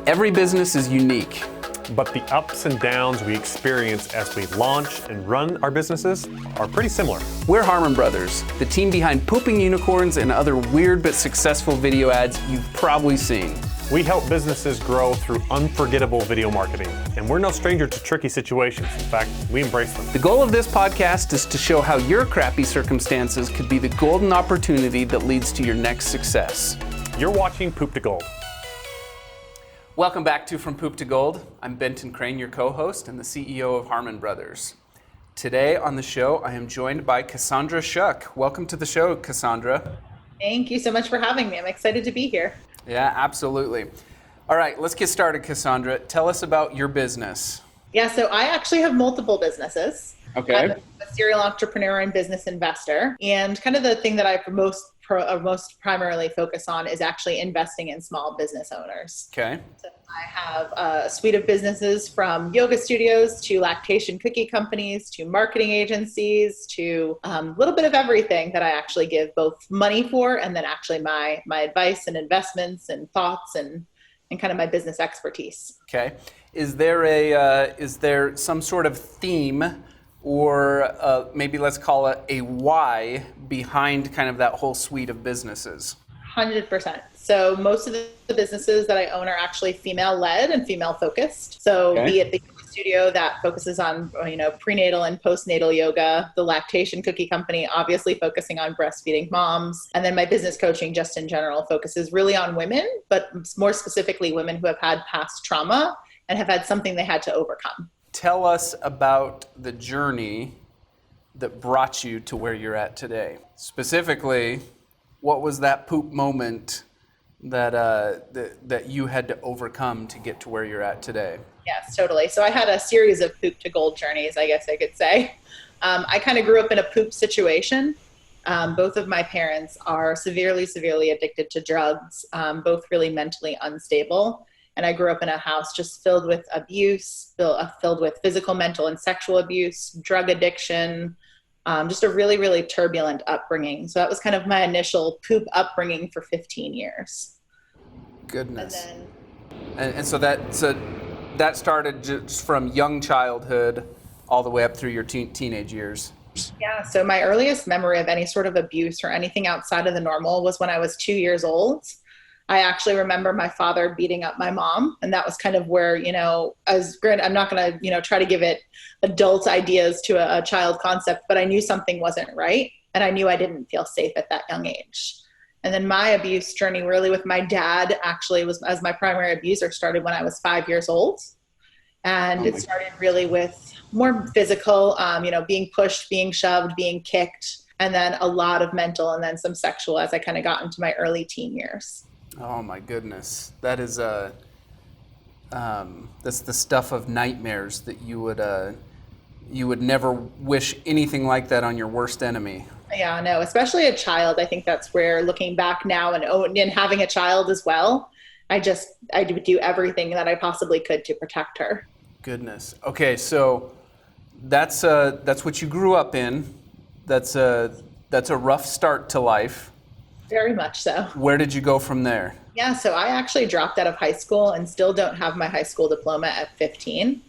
Every business is unique. But the ups and downs we experience as we launch and run our businesses are pretty similar. We're Harmon Brothers, the team behind Pooping Unicorns and other weird but successful video ads you've probably seen. We help businesses grow through unforgettable video marketing, and we're no stranger to tricky situations. In fact, we embrace them. The goal of this podcast is to show how your crappy circumstances could be the golden opportunity that leads to your next success. You're watching Poop to Gold. Welcome back to From Poop to Gold. I'm Benton Crane, your co-host and the CEO of Harmon Brothers. Today on the show, I am joined by Cassandra Shuck. Welcome to the show, Cassandra. Thank you so much for having me. I'm excited to be here. Yeah, absolutely. All right, let's get started, Cassandra. Tell us about your business. Yeah, so I actually have multiple businesses. Okay. I'm a serial entrepreneur and business investor. And kind of the thing that I most primarily focus on is actually investing in small business owners. Okay. So I have a suite of businesses from yoga studios to lactation cookie companies to marketing agencies to a little bit of everything that I actually give both money for and then actually my advice and investments and thoughts and kind of my business expertise. Okay. Is there some sort of theme or maybe let's call it a why behind kind of that whole suite of businesses? 100%. So most of the businesses that I own are actually female-led and female-focused. So Be it the studio that focuses on prenatal and postnatal yoga, the lactation cookie company obviously focusing on breastfeeding moms, and then my business coaching just in general focuses really on women, but more specifically women who have had past trauma and have had something they had to overcome. Tell us about the journey that brought you to where you're at today. Specifically, what was that poop moment that you had to overcome to get to where you're at today? Yes, totally. So I had a series of poop to gold journeys, I guess I could say. I kind of grew up in a poop situation. Both of my parents are severely addicted to drugs, both really mentally unstable. And I grew up in a house just filled with abuse, filled with physical, mental, and sexual abuse, drug addiction, just a really turbulent upbringing. So that was kind of my initial poop upbringing for 15 years. Goodness. And so that started just from young childhood all the way up through your teenage years. Yeah, so my earliest memory of any sort of abuse or anything outside of the normal was when I was 2 years old. I actually remember my father beating up my mom, and that was kind of where, I'm not going to, try to give it adult ideas to a child concept, but I knew something wasn't right, and I knew I didn't feel safe at that young age. And then my abuse journey really with my dad actually was, as my primary abuser, started when I was 5 years old. And it started really with more physical, being pushed, being shoved, being kicked, and then a lot of mental and then some sexual as I kind of got into my early teen years. Oh my goodness, that is that's the stuff of nightmares that you would never wish anything like that on your worst enemy. Yeah, no, especially a child. I think that's where, looking back now and having a child as well, I would do everything that I possibly could to protect her. Goodness. Okay, so that's what you grew up in. That's a rough start to life. Very much so. Where did you go from there? Yeah, so I actually dropped out of high school and still don't have my high school diploma at 15.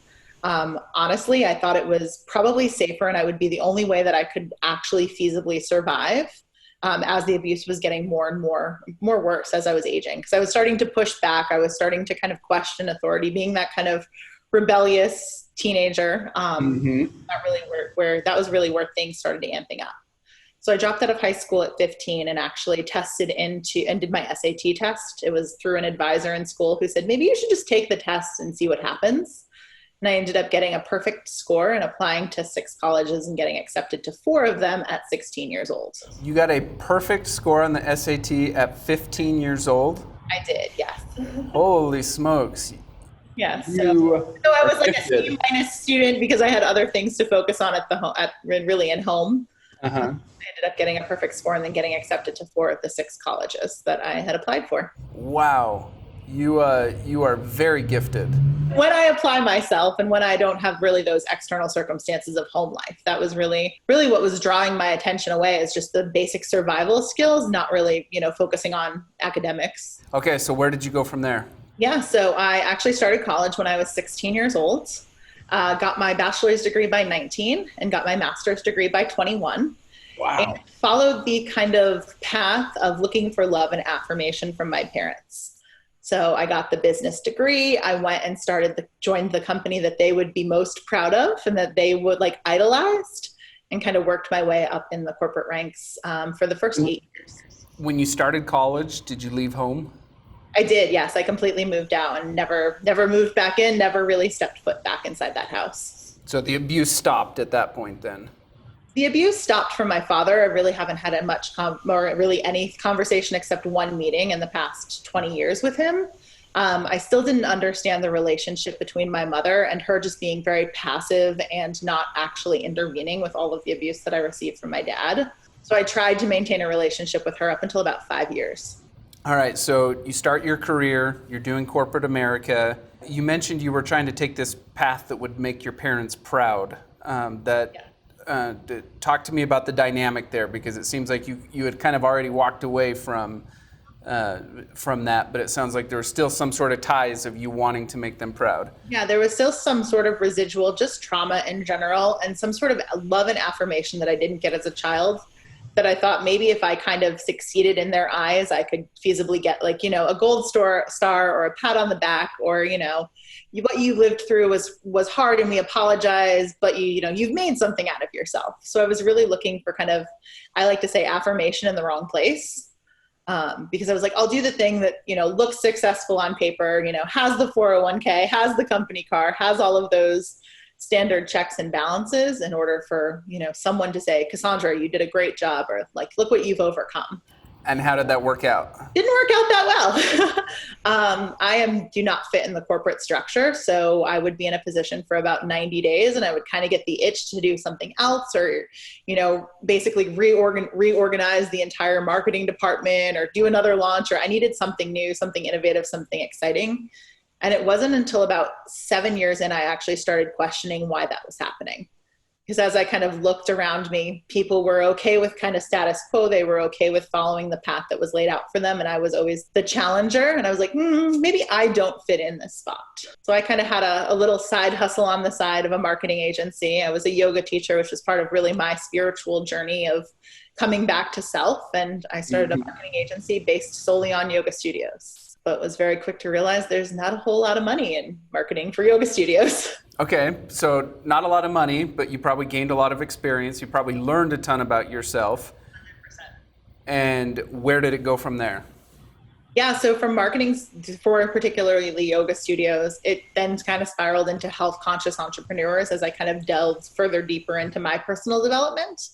Honestly, I thought it was probably safer and I would be the only way that I could actually feasibly survive as the abuse was getting more and more worse as I was aging. Because I was starting to push back. I was starting to kind of question authority, being that kind of rebellious teenager. That was really where things started amping up. So I dropped out of high school at 15 and actually tested and did my SAT test. It was through an advisor in school who said, maybe you should just take the test and see what happens. And I ended up getting a perfect score and applying to 6 colleges and getting accepted to 4 of them at 16 years old. You got a perfect score on the SAT at 15 years old? I did, yes. Holy smokes. Yeah, so I was like a C- student because I had other things to focus on in home. Uh-huh. I ended up getting a perfect score and then getting accepted to 4 of the 6 colleges that I had applied for. Wow. You are very gifted. When I apply myself and when I don't have really those external circumstances of home life, that was really what was drawing my attention away, is just the basic survival skills, not really, focusing on academics. Okay, so where did you go from there? Yeah, so I actually started college when I was 16 years old, got my bachelor's degree by 19, and got my master's degree by 21. And Wow. followed the kind of path of looking for love and affirmation from my parents. So I got the business degree. I went and joined the company that they would be most proud of and that they would like idolized, and kind of worked my way up in the corporate ranks for the first 8 years. When you started college, did you leave home? I did, yes. I completely moved out and never moved back in, never really stepped foot back inside that house. So the abuse stopped at that point then? The abuse stopped from my father. I really haven't had or really any conversation except one meeting in the past 20 years with him. I still didn't understand the relationship between my mother and her, just being very passive and not actually intervening with all of the abuse that I received from my dad. So I tried to maintain a relationship with her up until about 5 years. All right, so you start your career, you're doing corporate America. You mentioned you were trying to take this path that would make your parents proud. Talk to me about the dynamic there, because it seems like you had kind of already walked away from that, but it sounds like there was still some sort of ties of you wanting to make them proud. Yeah, there was still some sort of residual, just trauma in general, and some sort of love and affirmation that I didn't get as a child, that I thought maybe if I kind of succeeded in their eyes, I could feasibly get like, a gold star or a pat on the back, or, what you lived through was hard and we apologize, but you've made something out of yourself. So I was really looking for kind of, I like to say, affirmation in the wrong place. Because I was like, I'll do the thing that, looks successful on paper, has the 401k, has the company car, has all of those standard checks and balances in order for, someone to say, Cassandra, you did a great job, or like, look what you've overcome. And how did that work out? Didn't work out that well. Do not fit in the corporate structure. So I would be in a position for about 90 days and I would kind of get the itch to do something else, or, basically reorganize the entire marketing department or do another launch, or I needed something new, something innovative, something exciting. And it wasn't until about 7 years in, I actually started questioning why that was happening. Because as I kind of looked around me, people were okay with kind of status quo. They were okay with following the path that was laid out for them. And I was always the challenger. And I was like, maybe I don't fit in this spot. So I kind of had a little side hustle on the side of a marketing agency. I was a yoga teacher, which was part of really my spiritual journey of coming back to self. And I started a marketing agency based solely on yoga studios. But was very quick to realize there's not a whole lot of money in marketing for yoga studios. Okay, so not a lot of money, but you probably gained a lot of experience. You probably learned a ton about yourself. 100%. And where did it go from there? Yeah, so from marketing for particularly yoga studios, it then kind of spiraled into health conscious entrepreneurs as I kind of delved further deeper into my personal development.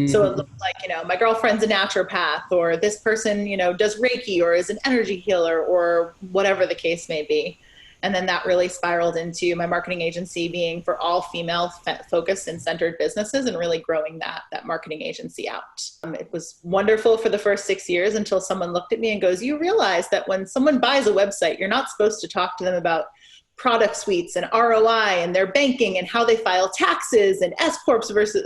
So it looked like, my girlfriend's a naturopath, or this person, does Reiki or is an energy healer, or whatever the case may be. And then that really spiraled into my marketing agency being for all female focused and centered businesses, and really growing that marketing agency out. It was wonderful for the first 6 years until someone looked at me and goes, you realize that when someone buys a website, you're not supposed to talk to them about product suites and ROI and their banking and how they file taxes and S corps versus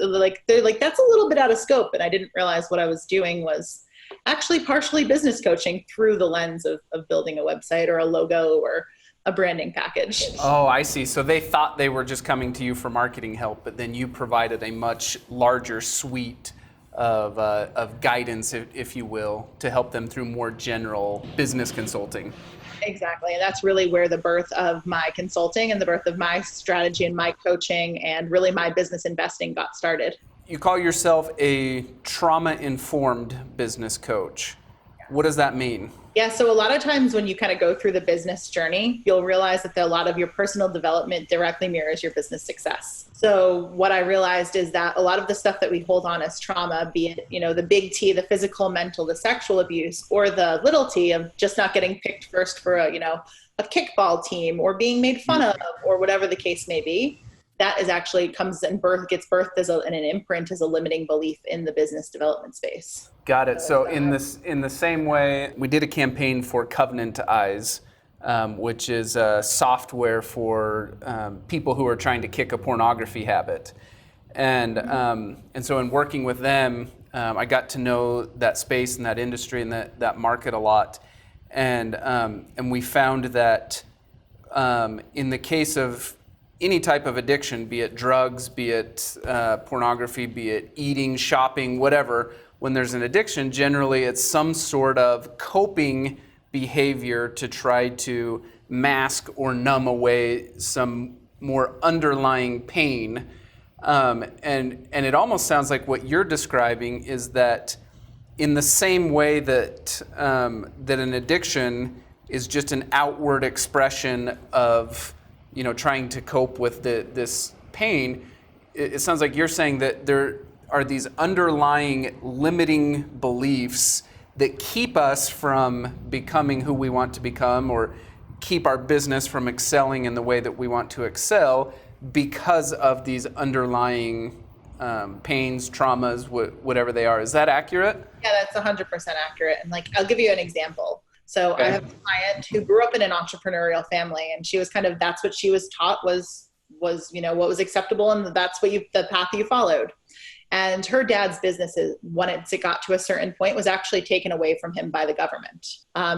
they're like, that's a little bit out of scope. And I didn't realize what I was doing was actually partially business coaching through the lens of building a website or a logo or a branding package. Oh, I see. So they thought they were just coming to you for marketing help, but then you provided a much larger suite of guidance, if you will, to help them through more general business consulting. Exactly. And that's really where the birth of my consulting and the birth of my strategy and my coaching and really my business investing got started. You call yourself a trauma-informed business coach. What does that mean? Yeah, so a lot of times when you kind of go through the business journey, you'll realize that a lot of your personal development directly mirrors your business success. So what I realized is that a lot of the stuff that we hold on as trauma, be it, the big T, the physical, mental, the sexual abuse, or the little t of just not getting picked first for a kickball team or being made fun of or whatever the case may be, that is actually gets birthed as an imprint, as a limiting belief in the business development space. Got it. So in the same way, we did a campaign for Covenant Eyes, which is software for people who are trying to kick a pornography habit. And so in working with them, I got to know that space and that industry and that market a lot. and we found that in the case of any type of addiction, be it drugs, be it pornography, be it eating, shopping, whatever, when there's an addiction, generally it's some sort of coping behavior to try to mask or numb away some more underlying pain. And it almost sounds like what you're describing is that in the same way that that an addiction is just an outward expression of, trying to cope with this pain, it sounds like you're saying that there are these underlying limiting beliefs that keep us from becoming who we want to become, or keep our business from excelling in the way that we want to excel, because of these underlying pains, traumas, whatever they are. Is that accurate? Yeah, that's 100% accurate. And I'll give you an example. So okay. I have a client who grew up in an entrepreneurial family, and she was that's what she was taught was what was acceptable, and that's the path you followed. And her dad's businesses, once it got to a certain point, was actually taken away from him by the government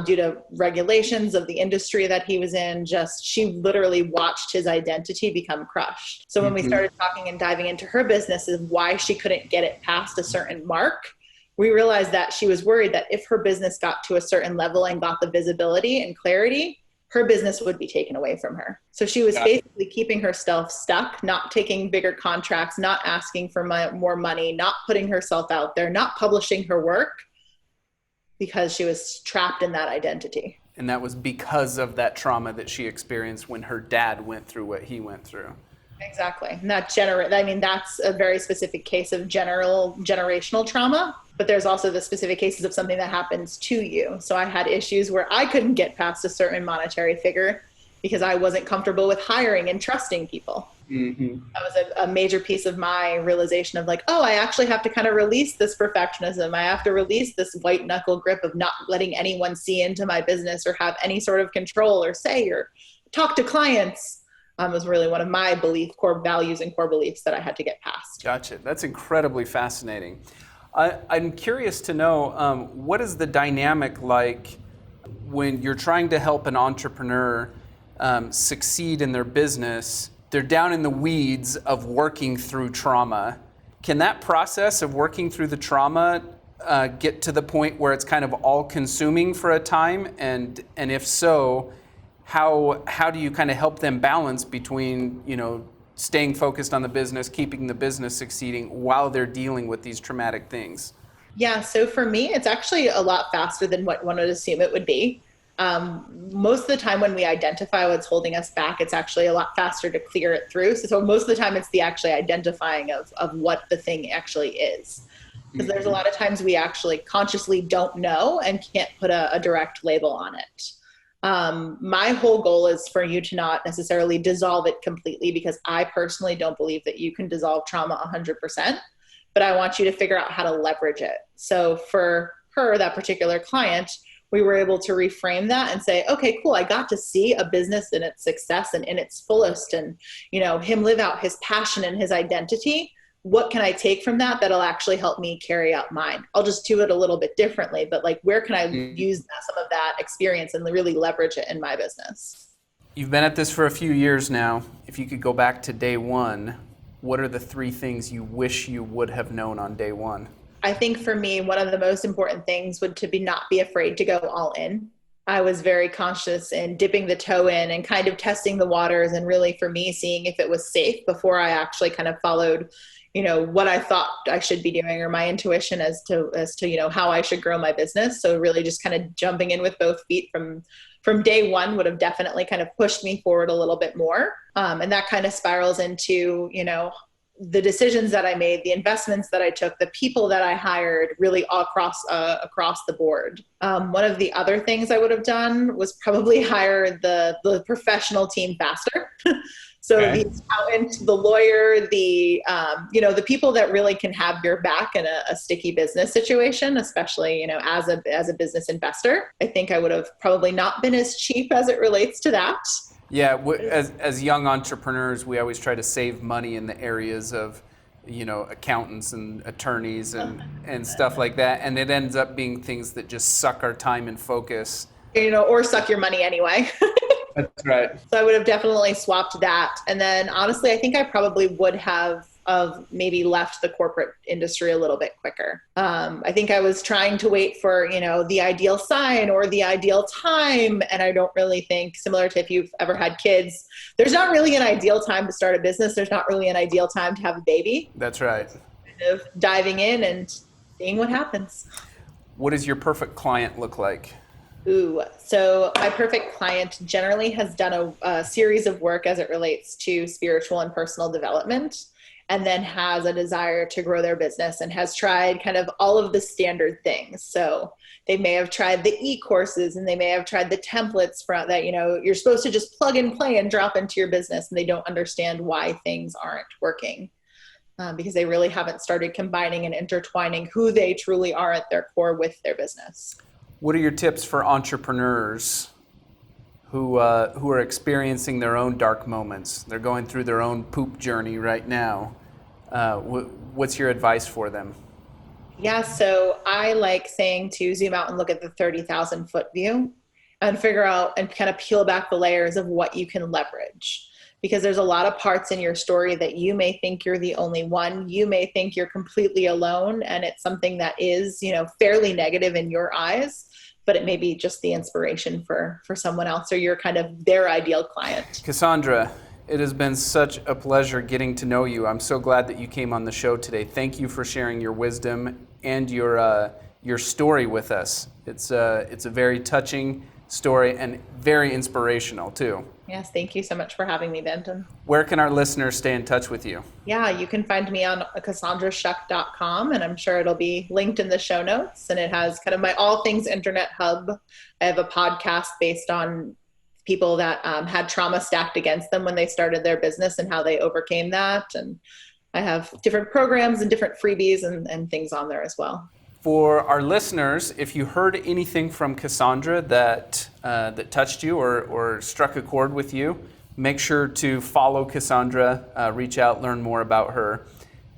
due to regulations of the industry that he was in. She literally watched his identity become crushed. So when we started talking and diving into her business and why she couldn't get it past a certain mark, we realized that she was worried that if her business got to a certain level and got the visibility and clarity, her business would be taken away from her. So she was basically keeping herself stuck, not taking bigger contracts, not asking for more money, not putting herself out there, not publishing her work, because she was trapped in that identity. And that was because of that trauma that she experienced when her dad went through what he went through. Exactly. And that's a very specific case of generational trauma. But there's also the specific cases of something that happens to you. So I had issues where I couldn't get past a certain monetary figure because I wasn't comfortable with hiring and trusting people. Mm-hmm. That was a major piece of my realization of I actually have to kind of release this perfectionism. I have to release this white knuckle grip of not letting anyone see into my business or have any sort of control or say or talk to clients. Was really one of my core values and core beliefs that I had to get past. Gotcha. That's incredibly fascinating. I'm curious to know, what is the dynamic like when you're trying to help an entrepreneur succeed in their business? They're down in the weeds of working through trauma. Can that process of working through the trauma get to the point where it's kind of all-consuming for a time? And if so, how do you kind of help them balance between, staying focused on the business, keeping the business succeeding while they're dealing with these traumatic things? Yeah, so for me, it's actually a lot faster than what one would assume it would be. Most of the time when we identify what's holding us back, it's actually a lot faster to clear it through. So most of the time it's the actually identifying of what the thing actually is. Because there's a lot of times we actually consciously don't know and can't put a direct label on it. My whole goal is for you to not necessarily dissolve it completely, because I personally don't believe that you can dissolve trauma 100%, but I want you to figure out how to leverage it. So for her, that particular client, we were able to reframe that and say, okay, cool. I got to see a business in its success and in its fullest, and, him live out his passion and his identity. What can I take from that that'll actually help me carry out mine? I'll just do it a little bit differently, but where can I use some of that experience and really leverage it in my business? You've been at this for a few years now. If you could go back to day one, what are the 3 things you wish you would have known on day one? I think for me, one of the most important things would to be not be afraid to go all in. I was very conscious in dipping the toe in and kind of testing the waters, and really for me seeing if it was safe before I actually kind of followed what I thought I should be doing, or my intuition as to how I should grow my business. So really just kind of jumping in with both feet from day one would have definitely kind of pushed me forward a little bit more. And that kind of spirals into, the decisions that I made, the investments that I took, the people that I hired, really all across the board. One of the other things I would have done was probably hire the professional team faster. So okay. The accountant, the lawyer, the people that really can have your back in a sticky business situation, especially, as a business investor. I think I would have probably not been as cheap as it relates to that. Yeah, as young entrepreneurs, we always try to save money in the areas of, accountants and attorneys and stuff like that. And it ends up being things that just suck our time and focus or suck your money anyway. That's right. So I would have definitely swapped that. And then honestly, I think I probably would have maybe left the corporate industry a little bit quicker. I think I was trying to wait for, the ideal sign or the ideal time. And I don't really think, similar to if you've ever had kids, there's not really an ideal time to start a business. There's not really an ideal time to have a baby. That's right. Kind of diving in and seeing what happens. What does your perfect client look like? So my perfect client generally has done a series of work as it relates to spiritual and personal development, and then has a desire to grow their business and has tried kind of all of the standard things. So they may have tried the e-courses, and they may have tried the templates for that, you're supposed to just plug and play and drop into your business, and they don't understand why things aren't working. Because they really haven't started combining and intertwining who they truly are at their core with their business. What are your tips for entrepreneurs who are experiencing their own dark moments? They're going through their own poop journey right now. What's your advice for them? Yeah, so I like saying to zoom out and look at the 30,000 foot view and figure out and kind of peel back the layers of what you can leverage. Because there's a lot of parts in your story that you may think you're the only one. You may think you're completely alone, and it's something that is, fairly negative in your eyes, but it may be just the inspiration for someone else, or you're kind of their ideal client. Cassandra, it has been such a pleasure getting to know you. I'm so glad that you came on the show today. Thank you for sharing your wisdom and your story with us. It's a very touching story and very inspirational too. Yes, thank you so much for having me, Benton. Where can our listeners stay in touch with you? Yeah, you can find me on CassandraShuck.com, and I'm sure it'll be linked in the show notes. And it has kind of my all things internet hub. I have a podcast based on people that had trauma stacked against them when they started their business and how they overcame that. And I have different programs and different freebies and things on there as well. For our listeners, if you heard anything from Cassandra that touched you or struck a chord with you, make sure to follow Cassandra, reach out, learn more about her.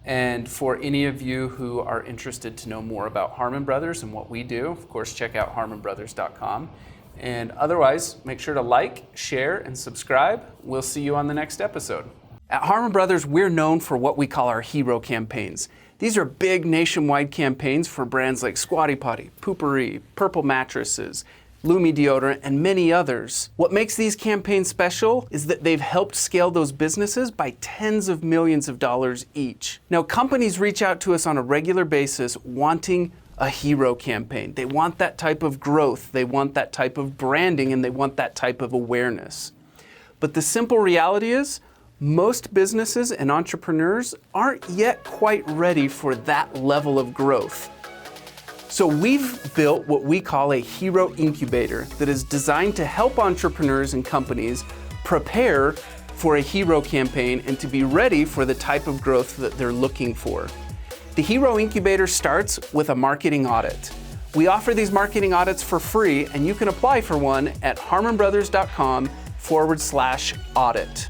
And for any of you who are interested to know more about Harmon Brothers and what we do, of course, check out harmonbrothers.com. And otherwise, make sure to like, share, and subscribe. We'll see you on the next episode. At Harmon Brothers, we're known for what we call our hero campaigns. These are big nationwide campaigns for brands like Squatty Potty, Poopery, Purple Mattresses, Lumi Deodorant, and many others. What makes these campaigns special is that they've helped scale those businesses by tens of millions of dollars each. Now, companies reach out to us on a regular basis wanting a hero campaign. They want that type of growth, they want that type of branding, and they want that type of awareness. But the simple reality is, most businesses and entrepreneurs aren't yet quite ready for that level of growth. So we've built what we call a hero incubator that is designed to help entrepreneurs and companies prepare for a hero campaign and to be ready for the type of growth that they're looking for. The hero incubator starts with a marketing audit. We offer these marketing audits for free, and you can apply for one at harmonbrothers.com/audit.